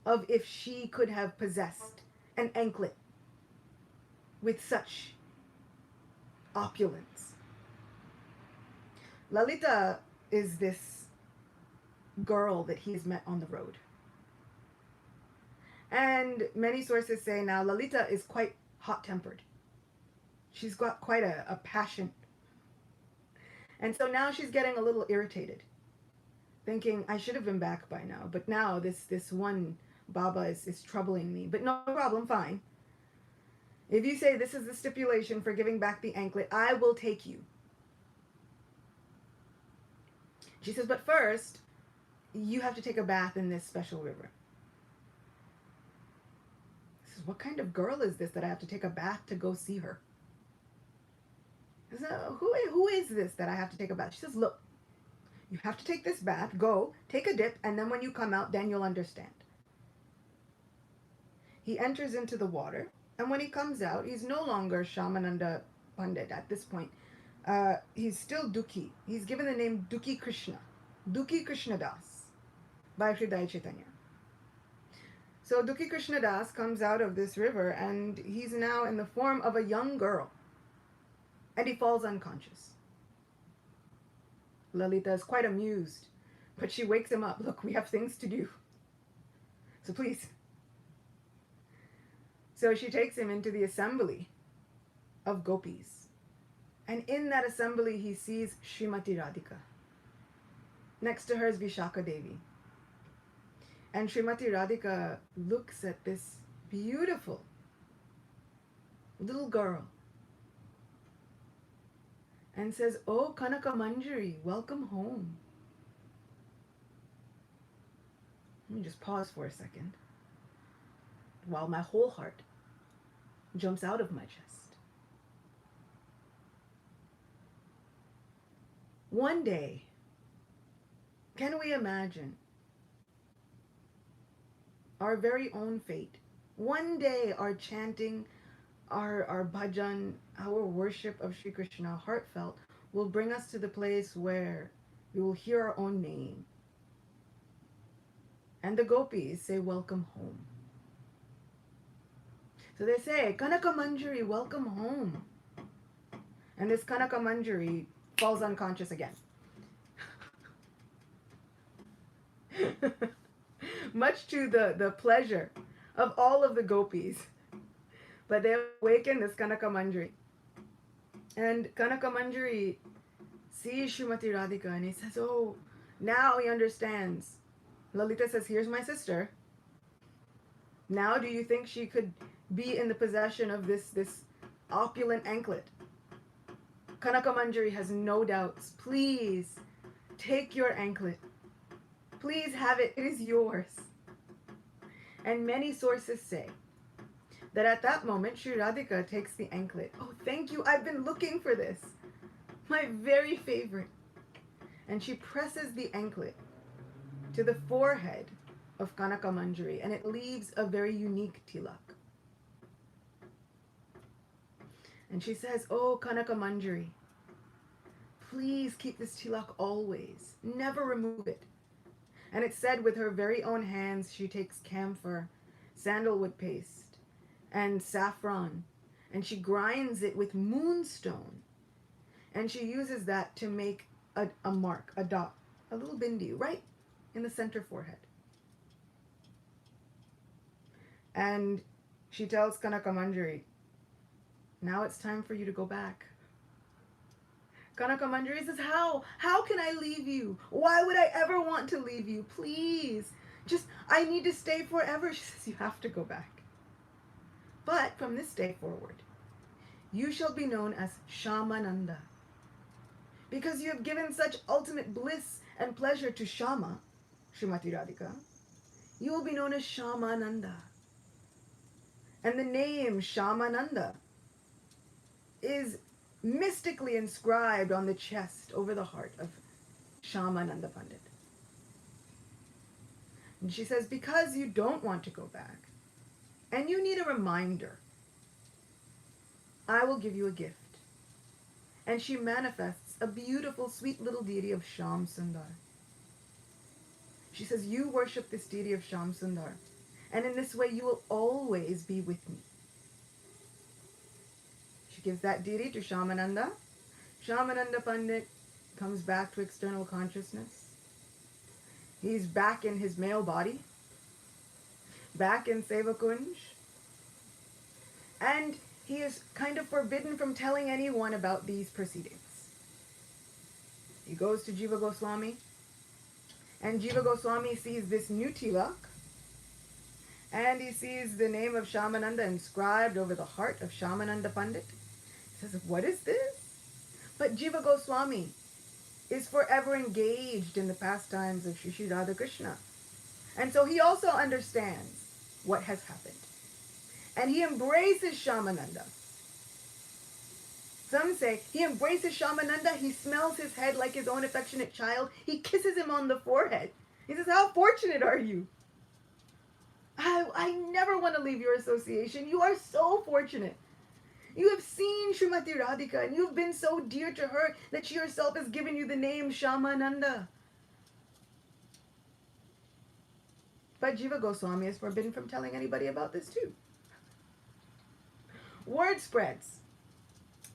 of if she could have possessed an anklet with such opulence. Lalita is this girl that he's met on the road. And many sources say now Lalita is quite hot-tempered. She's got quite a passion. And so now she's getting a little irritated, thinking, I should have been back by now. But now this one Baba is troubling me. But no problem, fine. If you say this is the stipulation for giving back the anklet, I will take you. She says, but first, you have to take a bath in this special river. He says, what kind of girl is this that I have to take a bath to go see her? He says, who is this that I have to take a bath? She says, look, you have to take this bath, go, take a dip, and then when you come out, then you'll understand. He enters into the water, and when he comes out, he's no longer Shyamananda Pandit at this point. He's still Dukhi. He's given the name Dukhi Krishna. Dukhi Krishna Das by Hridaya Chaitanya. So Dukhi Krishna Das comes out of this river, and he's now in the form of a young girl. And he falls unconscious. Lalita is quite amused, but she wakes him up. Look, we have things to do. So please. So she takes him into the assembly of gopis. And in that assembly, he sees Srimati Radhika. Next to her is Vishaka Devi. And Srimati Radhika looks at this beautiful little girl and says, oh, Kanaka Manjari, welcome home. Let me just pause for a second while my whole heart jumps out of my chest. One day, can we imagine our very own fate? One day our chanting, our bhajan, our worship of Sri Krishna, heartfelt, will bring us to the place where we will hear our own name. And the gopis say, welcome home. So they say, Kanaka Manjari, welcome home. And this Kanaka Manjari falls unconscious again. Much to the pleasure of all of the gopis. But they awaken this Kanaka Manjari. And Kanaka Manjari sees Srimati Radhika and he says, oh, now he understands. Lalita says, here's my sister. Now do you think she could be in the possession of this opulent anklet? Kanaka Manjari has no doubts. Please take your anklet. Please have it. It is yours. And many sources say that at that moment, Sri Radhika takes the anklet. Oh, thank you. I've been looking for this. My very favorite. And she presses the anklet to the forehead of Kanaka Manjari, and it leaves a very unique tilak. And she says, oh, Kanaka Manjari, please keep this tilak always. Never remove it. And it's said with her very own hands, she takes camphor, sandalwood paste, and saffron, and she grinds it with moonstone. And she uses that to make a mark, a dot, a little bindi, right in the center forehead. And she tells Kanaka Manjari, now it's time for you to go back. Kanaka Manjari says, how? How can I leave you? Why would I ever want to leave you? Please. I need to stay forever. She says, you have to go back. But from this day forward, you shall be known as Shyamananda. Because you have given such ultimate bliss and pleasure to Shyama, Srimati Radhika, you will be known as Shyamananda. And the name Shyamananda is mystically inscribed on the chest over the heart of Shyamananda Pandit. And she says, because you don't want to go back, and you need a reminder, I will give you a gift. And she manifests a beautiful, sweet little deity of Shyam Sundar. She says, you worship this deity of Shyam Sundar, and in this way you will always be with me. She gives that deity to Shyamananda. Shyamananda Pandit comes back to external consciousness. He's back in his male body. back in Sevakunj. And he is kind of forbidden from telling anyone about these proceedings. He goes to Jiva Goswami, and Jiva Goswami sees this new tilak, and he sees the name of Shyamananda inscribed over the heart of Shyamananda Pandit. He says, what is this? But Jiva Goswami is forever engaged in the pastimes of Shri Radha Krishna. And so he also understands what has happened. And he embraces Shyamananda. Some say he embraces Shyamananda, he smells his head like his own affectionate child, he kisses him on the forehead. He says, how fortunate are you? I never want to leave your association. You are so fortunate. You have seen Srimati Radhika and you've been so dear to her that she herself has given you the name Shyamananda. But Jiva Goswami is forbidden from telling anybody about this too. Word spreads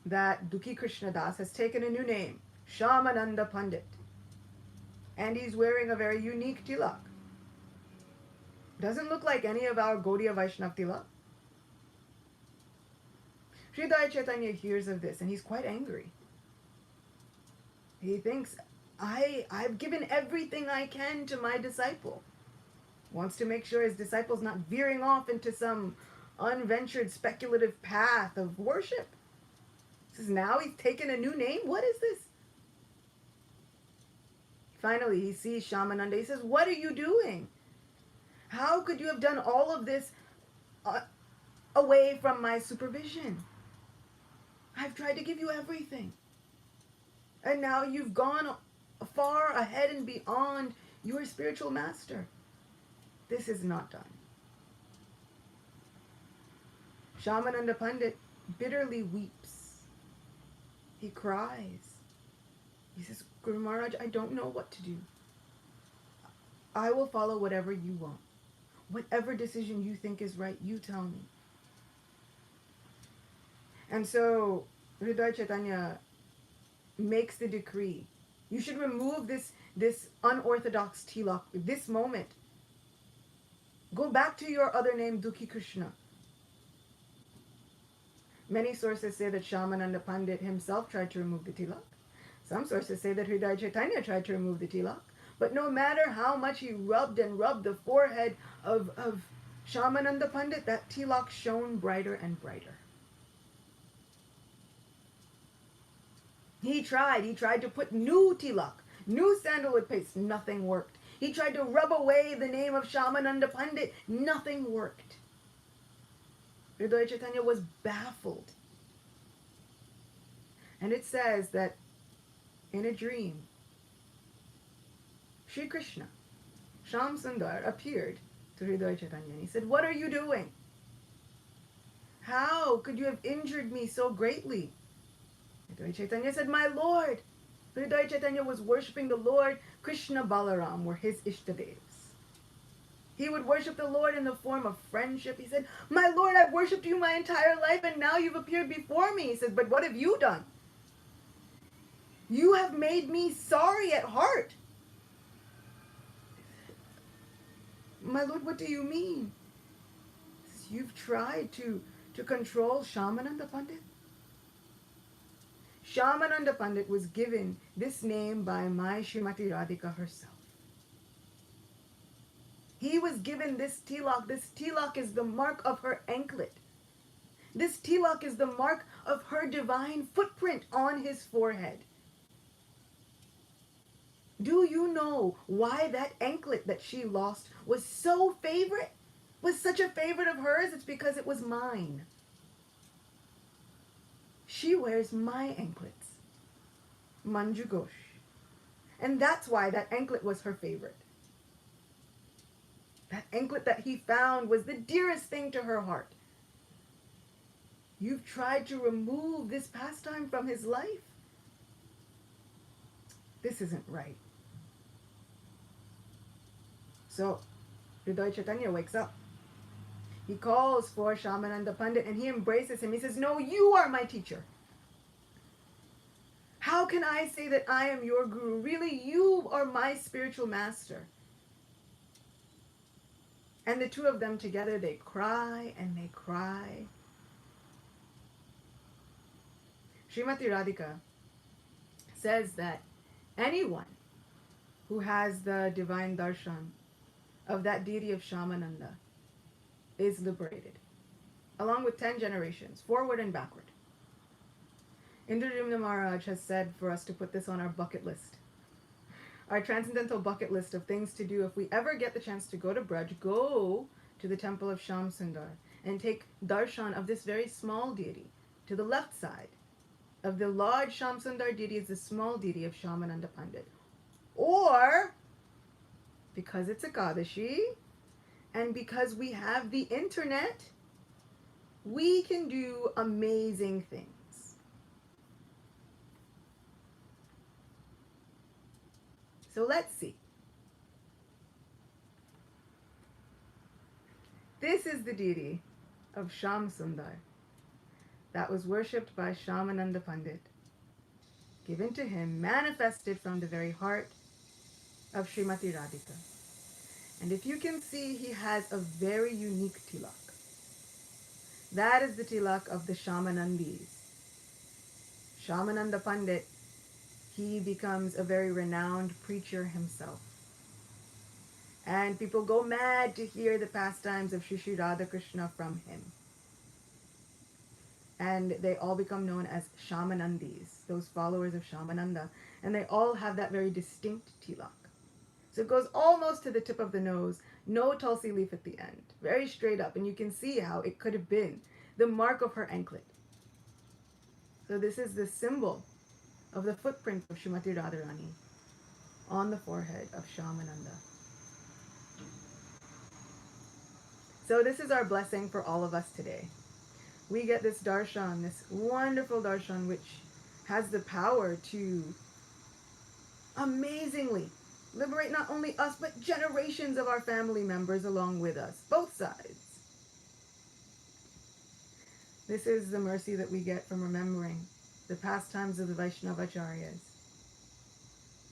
that Dukhi Krishna Das has taken a new name, Shyamananda Pandit. And he's wearing a very unique tilak. Doesn't look like any of our Gaudiya Vaishnava tilak. Sridhar Chaitanya hears of this and he's quite angry. He thinks, I've given everything I can to my disciple. Wants to make sure his disciple's not veering off into some unventured speculative path of worship. He says, now he's taken a new name? What is this? Finally, he sees Shyamananda. He says, what are you doing? How could you have done all of this away from my supervision? I've tried to give you everything. And now you've gone far ahead and beyond your spiritual master. This is not done. Shyamananda Pandit bitterly weeps. He cries. He says, Guru Maharaj, I don't know what to do. I will follow whatever you want. Whatever decision you think is right, you tell me. And so Hridaya Chaitanya makes the decree. You should remove this unorthodox tilak this moment. Go back to your other name, Dukhi Krishna. Many sources say that Shyamananda Pandit himself tried to remove the tilak. Some sources say that Hridaya Chaitanya tried to remove the tilak. But no matter how much he rubbed and rubbed the forehead of Shyamananda Pandit, that tilak shone brighter and brighter. He tried to put new tilak, new sandalwood paste, nothing worked. He tried to rub away the name of Shyamananda Pandit, nothing worked. Hridaya Chaitanya was baffled. And it says that in a dream, Shri Krishna, Shyam Sundar, appeared to Hridaya Chaitanya and he said, what are you doing? How could you have injured me so greatly? Hridaya Chaitanya said, my Lord. Hridaya Chaitanya was worshipping the Lord. Krishna Balaram were his Ishtadevs. He would worship the Lord in the form of friendship. He said, my Lord, I've worshipped you my entire life and now you've appeared before me. He said, but what have you done? You have made me sorry at heart. My Lord, what do you mean? He says, you've tried to control Shyamananda Pandit? Shyamananda Pandit was given this name by my Srimati Radhika herself. He was given this tilak. This tilak is the mark of her anklet. This tilak is the mark of her divine footprint on his forehead. Do you know why that anklet that she lost was so favorite? Was such a favorite of hers? It's because it was mine. She wears my anklets. Manju Ghosh. And that's why that anklet was her favorite. That anklet that he found was the dearest thing to her heart. You've tried to remove this pastime from his life. This isn't right. So, Hridaya Chaitanya wakes up. He calls for Shyamananda Pandit and he embraces him. He says, no, you are my teacher. How can I say that I am your guru? Really, you are my spiritual master. And the two of them together, they cry and they cry. Srimati Radhika says that anyone who has the divine darshan of that deity of Shyamananda is liberated, along with 10 generations, forward and backward. Indrajumna Maharaj has said for us to put this on our bucket list. Our transcendental bucket list of things to do if we ever get the chance to go to Braj, go to the temple of Sham Sundar and take darshan of this very small deity to the left side of the large Sham Sundar deity is the small deity of Shyamananda Pandit. Or, because it's Ekadashi, and because we have the internet, we can do amazing things. So let's see. This is the deity of Sham Sundar that was worshipped by Shyamananda Pandit, given to him, manifested from the very heart of Srimati Radhika. And if you can see, he has a very unique tilak. That is the tilak of the Shyamanandis. Shyamananda Pandit, he becomes a very renowned preacher himself. And people go mad to hear the pastimes of Shri Shri Radhakrishna from him. And they all become known as Shyamanandis, those followers of Shyamananda. And they all have that very distinct tilak. So it goes almost to the tip of the nose, no tulsi leaf at the end, very straight up. And you can see how it could have been the mark of her anklet. So this is the symbol of the footprint of Srimati Radharani on the forehead of Shyamananda. So this is our blessing for all of us today. We get this darshan, this wonderful darshan, which has the power to amazingly liberate not only us, but generations of our family members along with us, both sides. This is the mercy that we get from remembering the pastimes of the Vaishnava Acaryas.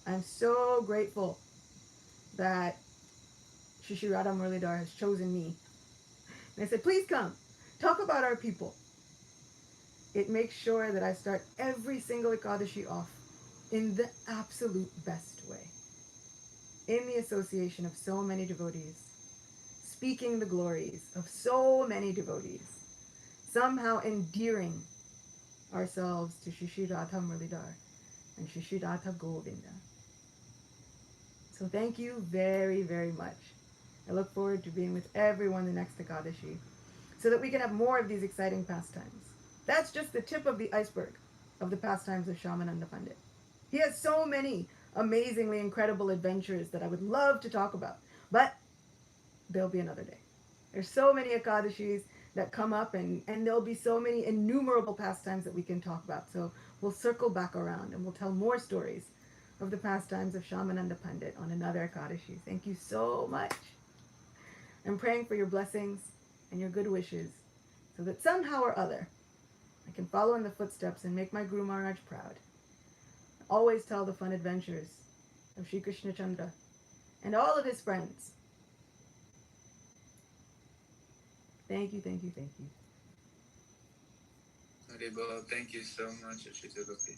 I'm so grateful that Shri Shri Radha Muralidhar has chosen me. And I said, please come, talk about our people. It makes sure that I start every single Ekadashi off in the absolute best way. In the association of so many devotees, speaking the glories of so many devotees, somehow endearing ourselves to Shri Shri Radha Muralidhar and Shri Shri Radha Govinda. So thank you very, very much. I look forward to being with everyone the next Ekadashi so that we can have more of these exciting pastimes. That's just the tip of the iceberg of the pastimes of Shyamananda Pandit. He has so many amazingly incredible adventures that I would love to talk about, but there'll be another day. There's so many Ekadashis that come up and there'll be so many innumerable pastimes that we can talk about. So we'll circle back around and we'll tell more stories of the pastimes of Shyamananda Pandit on another Ekadashi. Thank you so much. I'm praying for your blessings and your good wishes so that somehow or other I can follow in the footsteps and make my Guru Maharaj proud. Always tell the fun adventures of Sri Krishna Chandra and all of his friends. Thank you, thank you, thank you. Haribol, thank you so much, Ashita Gopi.